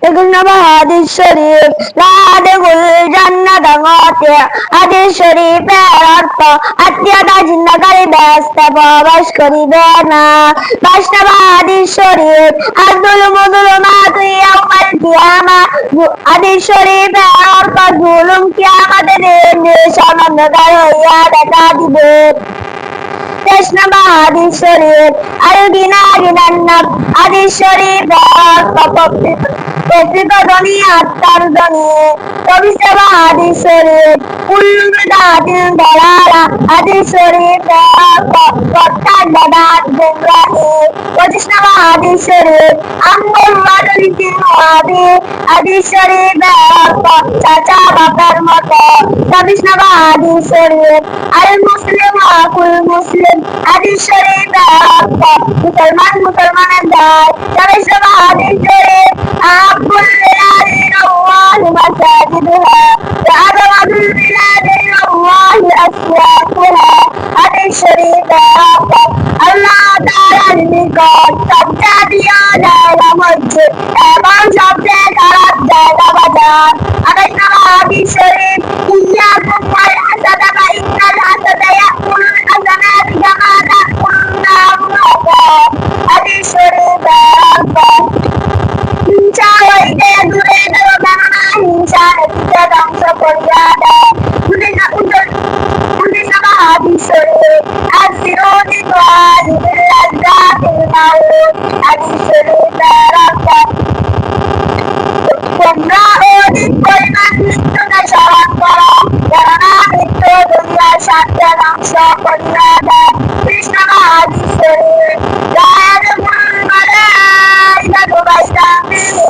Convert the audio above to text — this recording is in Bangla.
একুশ নম্বর হাদিস শরীফ লা তাদখুলুল জান্নাতা কাতিআ। হাদিস শরীফের অর্থ আত্মীয়তা ছিন্নকারী বেহেশতে প্রবেশ করিবে না। 22 নম্বর হাদিস শরীফ আদুল মুযলিমাতু ইয়াউমাল কিয়ামাহ। হাদিস শরীফের অর্থ জুলুম কিয়ামতের দিন সমান্তরাল হইয়া দেখা দিবে। 23 নম্বর হাদিস শরীফ আল গিনা গিনান নাফস। হাদিস শরীফের অর্থ প্রকৃত ধনী আত্মার ধনী। 24 নম্বর হাদিস শরীফ কুল্লু বিদআতিন দালালা। হাদিস শরীফের অর্থ প্রত্যেক বিদআত গুমরাহি। 25 নম্বর হাদিস শরীফ আম্মুর রাজুলি ফিল ওয়াদি। হাদিস শরীফের অর্থ চাচা বাবার মতো। 26 নম্বর হাদিস শরীফ আল মুসলিম আকুল মুসলিম। হাদিস শরীফের অর্থ মুসলমান মুসলমানের ভাই। 27 নম্বর হাদিস শরীফ আহাব্বুল বিলাদি ইলাল্লাহি মাসাজিদুহা ওয়া আবগাদুল বিলাদি ইলাল্লাহি আসওয়াকুহা। হাদিস শরীফের অর্থ আল্লাহ তাআলার নিকট সবচেয়ে প্রিয় জায়গা মসজিদ এবং সবচেয়ে খারাপ জায়গা বাজার। 28 নম্বর হাদিস শরীফ ইয়াকুম ওয়াল হাসাদা ফা ইন্নাল হাসাদা ইয়াকুলুল হাসানাতি কামা তাকুলুন নারু নার। হাদিস শরীফের অর্থ হিংসা হইতে দূরে থাকো, কেননা হিংসা নেতৃত্ব ধ্বংস করিয়া দেয়। 29 নম্বর হাদিস শরীফ আসিরুনি তুআদিবিল লাযযাতিল মাউত। হাদিস শরীফের অর্থ তোমরা অধিক পরিমাণ মৃত্যুকে স্মরণ করো, কেননা মৃত্যু দুনিয়ার স্বার্থে ধ্বংস করিয়া দেয়। 30 নম্বর হাদিস শরীফ লা ইয়াদখুলুল মালাইকাতু বাইতান ফীহি